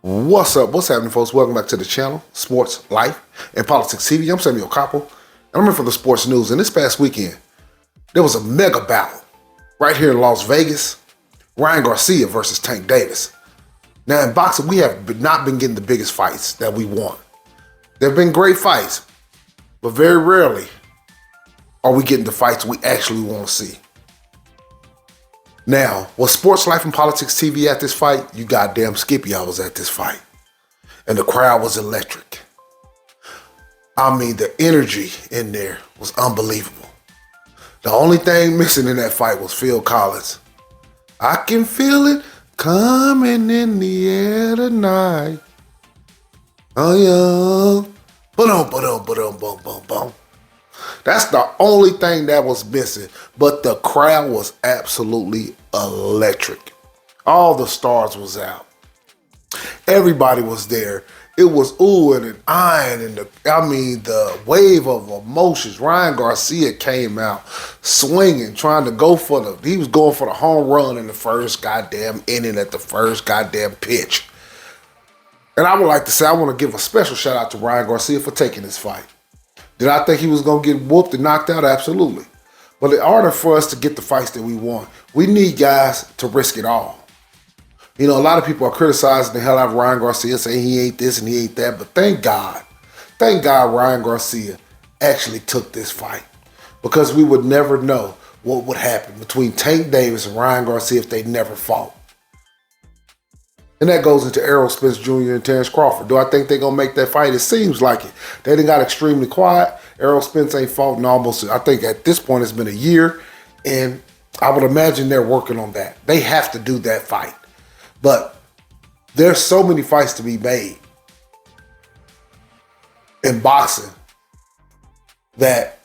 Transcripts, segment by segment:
What's up? What's happening, folks? Welcome back to the channel, Sports, Life, and Politics TV. I'm Samuel Koppel, and I'm in for the sports news. And this past weekend, there was a mega battle right here in Las Vegas. Rayn Garcia versus Tank Davis. Now, in boxing, we have not been getting the biggest fights that we want. There have been great fights, but very rarely are we getting the fights we actually want to see. Now, was Sports, Life, and Politics TV at this fight? You goddamn skippy, I was at this fight. And the crowd was electric. I mean, the energy in there was unbelievable. The only thing missing in that fight was Phil Collins. I can feel it coming in the air tonight. Oh, yeah. Boom. That's the only thing that was missing, but the crowd was absolutely electric. All the stars was out. Everybody was there. It was oohing and eyeing, and the wave of emotions. Rayn Garcia came out swinging, trying to go for he was going for the home run in the first goddamn inning at the first goddamn pitch. And I would like to say I want to give a special shout out to Rayn Garcia for taking this fight. Did I think he was going to get whooped and knocked out? Absolutely. But in order for us to get the fights that we want, we need guys to risk it all. You know, a lot of people are criticizing the hell out of Rayn Garcia, saying he ain't this and he ain't that. But thank God Rayn Garcia actually took this fight. Because we would never know what would happen between Tank Davis and Rayn Garcia if they never fought. And that goes into Errol Spence Jr. and Terrence Crawford. Do I think they're going to make that fight? It seems like it. They done got extremely quiet. Errol Spence ain't fought in almost, I think at this point it's been a year. And I would imagine they're working on that. They have to do that fight. But there's so many fights to be made in boxing that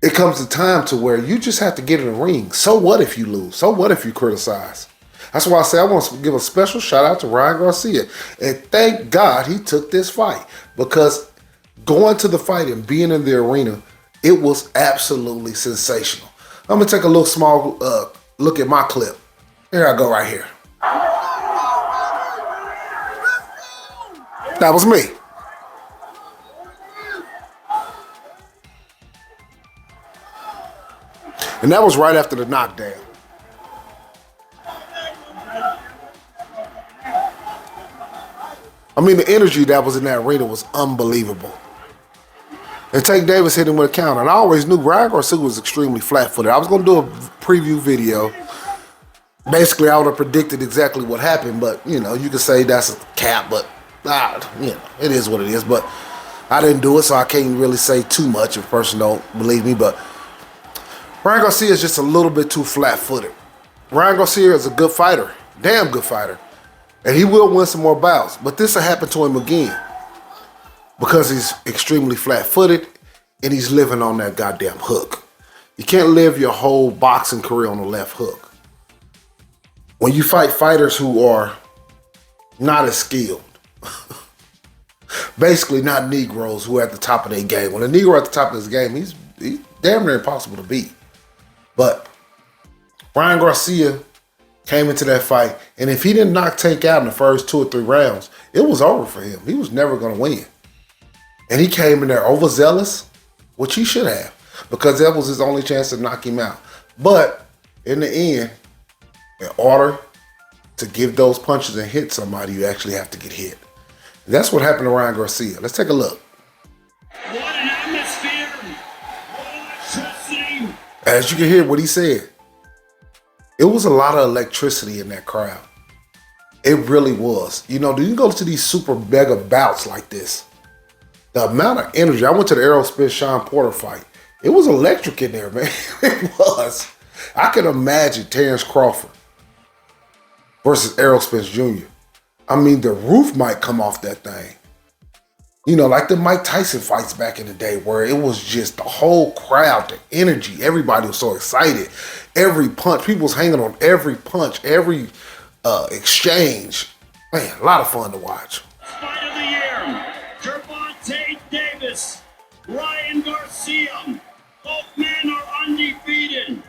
it comes a time to where you just have to get in the ring. So what if you lose? So what if you criticize? That's why I say I want to give a special shout out to Rayn Garcia. And thank God he took this fight. Because going to the fight and being in the arena, it was absolutely sensational. I'm going to take a little small look at my clip. Here I go right here. That was me. And that was right after the knockdown. I mean, the energy that was in that arena was unbelievable. And Tank Davis hit him with a counter. And I always knew Rayn Garcia was extremely flat-footed. I was going to do a preview video. Basically, I would have predicted exactly what happened. But, you know, you could say that's a cap. But, you know, it is what it is. But I didn't do it, so I can't really say too much if a person don't believe me. But Rayn Garcia is just a little bit too flat-footed. Rayn Garcia is a good fighter. Damn good fighter. And he will win some more bouts. But this will happen to him again. Because he's extremely flat-footed and he's living on that goddamn hook. You can't live your whole boxing career on the left hook. When you fight fighters who are not as skilled. Basically not Negroes who are at the top of their game. When a Negro at the top of his game, he's damn near impossible to beat. But Rayn Garcia came into that fight, and if he didn't knock Tank out in the first 2 or 3 rounds, it was over for him. He was never going to win. And he came in there overzealous, which he should have, because that was his only chance to knock him out. But in the end, in order to give those punches and hit somebody, you actually have to get hit. And that's what happened to Rayn Garcia. Let's take a look. What an atmosphere! What electricity! As you can hear what he said, it was a lot of electricity in that crowd. It really was. You know, you can go to these super mega bouts like this. The amount of energy. I went to the Errol Spence Sean Porter fight. It was electric in there, man. It was. I can imagine Terrence Crawford versus Errol Spence Jr. I mean, the roof might come off that thing. You know, like the Mike Tyson fights back in the day where it was just the whole crowd, the energy. Everybody was so excited. Every punch, people was hanging on every punch, every exchange. Man, a lot of fun to watch. Fight of the year, Gervonta Davis, Rayn Garcia. Both men are undefeated.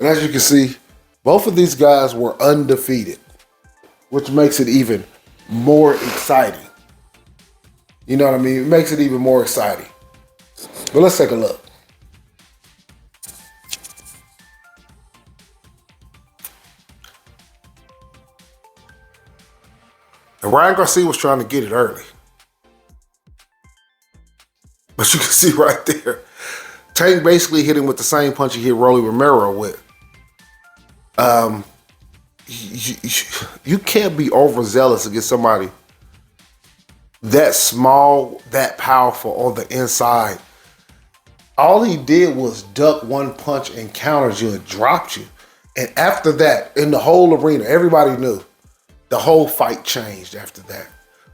And as you can see, both of these guys were undefeated, which makes it even more exciting. You know what I mean? It makes it even more exciting. But let's take a look. And Ryan Garcia was trying to get it early. But you can see right there, Tank basically hit him with the same punch he hit Rolly Romero with. You can't be overzealous against somebody that small, that powerful on the inside. All he did was duck one punch and countered you and dropped you. And after that, in the whole arena, everybody knew the whole fight changed after that.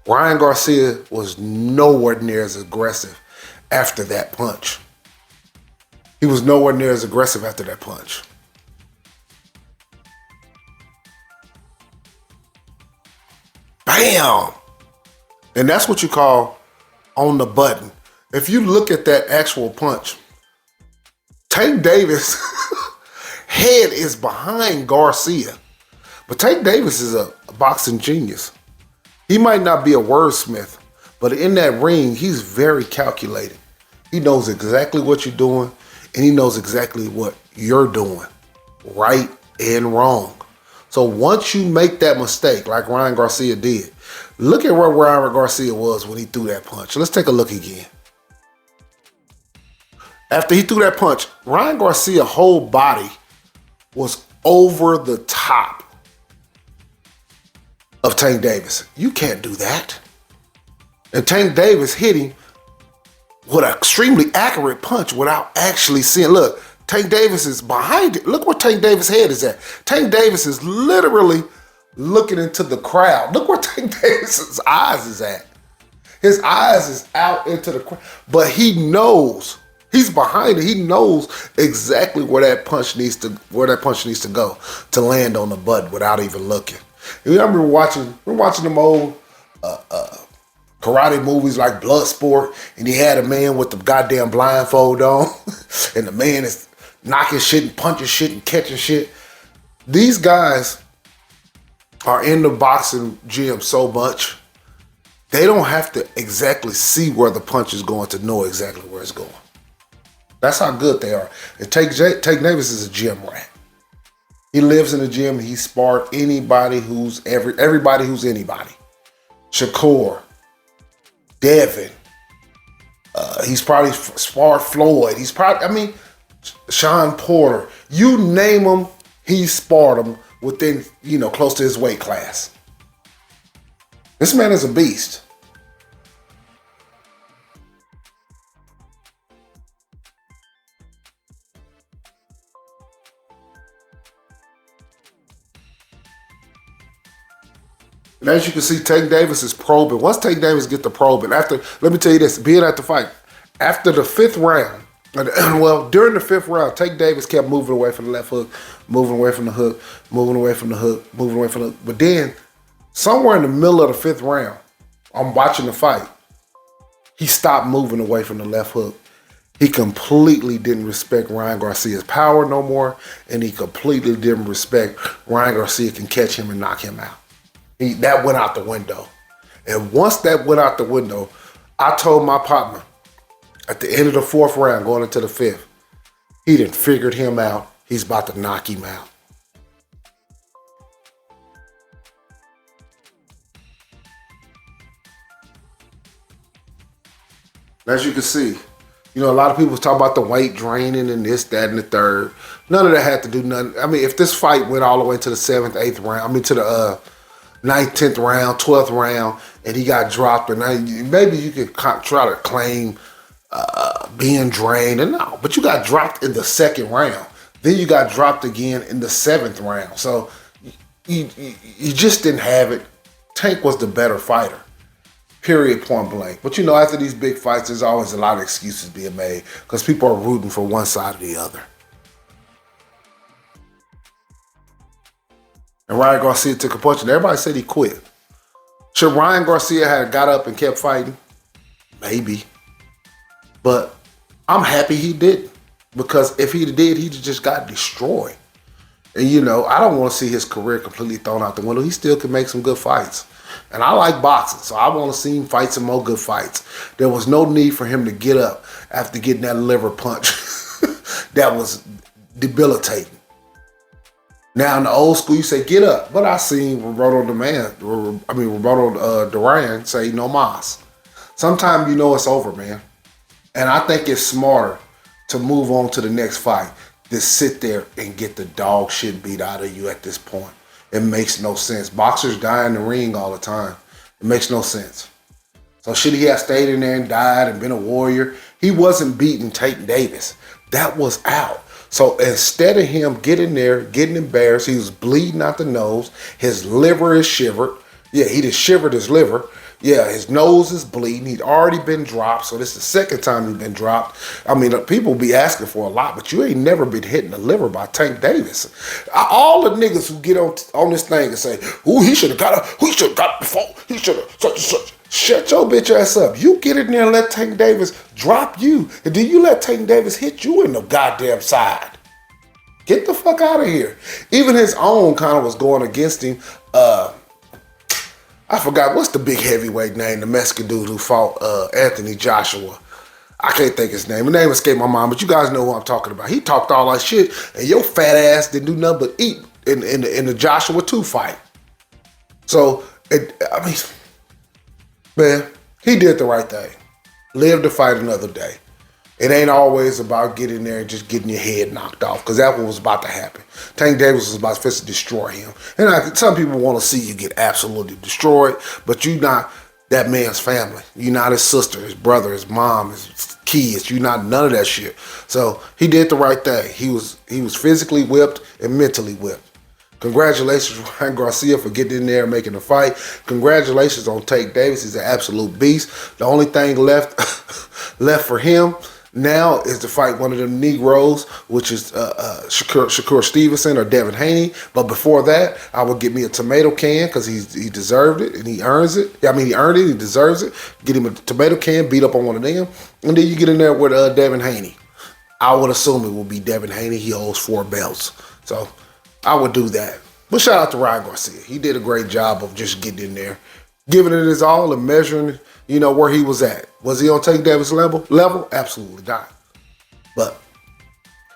Ryan Garcia was nowhere near as aggressive after that punch. He was nowhere near as aggressive after that punch. Bam! And that's what you call on the button. If you look at that actual punch, Tank Davis' head is behind Garcia. But Tank Davis is a boxing genius. He might not be a wordsmith, but in that ring, he's very calculated. He knows exactly what you're doing, and he knows exactly what you're doing, right and wrong. So once you make that mistake, like Ryan Garcia did, look at where Ryan Garcia was when he threw that punch. Let's take a look again. After he threw that punch, Ryan Garcia's whole body was over the top of Tank Davis. You can't do that. And Tank Davis hit him with an extremely accurate punch without actually seeing. Look, Tank Davis is behind it. Look where Tank Davis' head is at. Tank Davis is literally looking into the crowd. Look where Tank Davis' eyes is at. His eyes is out into the crowd. But he knows. He's behind it. He knows exactly where that punch needs to go to land on the button without even looking. And I remember watching them old karate movies like Bloodsport, and he had a man with the goddamn blindfold on, and the man is knocking shit and punching shit and catching shit. These guys are in the boxing gym so much, they don't have to exactly see where the punch is going to know exactly where it's going. That's how good they are. And Tank Davis is a gym rat. He lives in the gym and he sparred anybody who's everybody who's anybody. Shakur, Devin. He's probably sparred Floyd. He's probably, Sean Porter. You name him, he sparred him within, close to his weight class. This man is a beast. And as you can see, Tank Davis is probing. Once Tank Davis get the probing, let me tell you this, being at the fight, after the fifth round, during the fifth round, Tank Davis kept moving away from the left hook, moving away from the hook, moving away from the hook, moving away from the hook. But then, somewhere in the middle of the fifth round, I'm watching the fight, he stopped moving away from the left hook. He completely didn't respect Ryan Garcia's power no more, and he completely didn't respect Ryan Garcia can catch him and knock him out. That went out the window. And once that went out the window, I told my partner at the end of the fourth round, going into the fifth, he done figured him out. He's about to knock him out. As you can see, a lot of people talk about the weight draining and this, that, and the third. None of that had to do nothing. If this fight went all the way to the 7th, 8th round, to the 9th, 10th round, 12th round, and he got dropped, and maybe you could try to claim being drained. And no, but you got dropped in the 2nd round. Then you got dropped again in the 7th round. So you just didn't have it. Tank was the better fighter. Period, point blank. But after these big fights, there's always a lot of excuses being made because people are rooting for one side or the other. And Ryan Garcia took a punch, and everybody said he quit. Should Ryan Garcia have got up and kept fighting? Maybe. But I'm happy he didn't. Because if he did, he just got destroyed. And, I don't want to see his career completely thrown out the window. He still can make some good fights. And I like boxing, so I want to see him fight some more good fights. There was no need for him to get up after getting that liver punch that was debilitating. Now in the old school, you say get up, but I seen Roberto Duran say no mas. Sometimes you know it's over, man. And I think it's smarter to move on to the next fight than sit there and get the dog shit beat out of you at this point. It makes no sense. Boxers die in the ring all the time. It makes no sense. So should he have stayed in there and died and been a warrior? He wasn't beating Tank Davis. That was out. So instead of him getting there, getting embarrassed, he was bleeding out the nose. His liver is shivered. Yeah, he just shivered his liver. Yeah, his nose is bleeding. He'd already been dropped. So this is the second time he's been dropped. I mean, people be asking for a lot, but you ain't never been hit in the liver by Tank Davis. All the niggas who get on this thing and say, "Ooh, he should have got it. He should have got it before. He should have such and such." Shut your bitch ass up. You get in there and let Tank Davis drop you. And then you let Tank Davis hit you in the goddamn side. Get the fuck out of here. Even his own kind of was going against him. I forgot, what's the big heavyweight name? The Mexican dude who fought Anthony Joshua. I can't think his name. The name escaped my mind, but you guys know who I'm talking about. He talked all that shit, and your fat ass didn't do nothing but eat in the Joshua 2 fight. So, man, he did the right thing. Live to fight another day. It ain't always about getting there and just getting your head knocked off, because that's what was about to happen. Tank Davis was about to destroy him. And some people want to see you get absolutely destroyed, but you're not that man's family. You're not his sister, his brother, his mom, his kids. You're not none of that shit. So he did the right thing. He was physically whipped and mentally whipped. Congratulations, Rayn Garcia, for getting in there and making the fight. Congratulations on Tank Davis. He's an absolute beast. The only thing left for him now is to fight one of them Negroes, which is Shakur Stevenson or Devin Haney. But before that, I would get me a tomato can, because he deserved it and he earns it. I mean, he earned it, he deserves it. Get him a tomato can, beat up on one of them, and then you get in there with Devin Haney. I would assume it will be Devin Haney. He holds 4 belts. So I would do that. But shout out to Rayn Garcia. He did a great job of just getting in there, giving it his all and measuring, where he was at. Was he on Tank Davis level? Absolutely not. But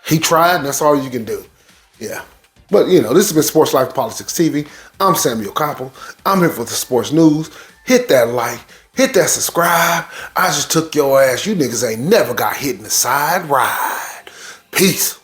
he tried, and that's all you can do. Yeah. But, this has been Sports Life Politics TV. I'm Samuel Koppel. I'm here for the sports news. Hit that like. Hit that subscribe. I just took your ass. You niggas ain't never got hit in the side. Ride. Peace.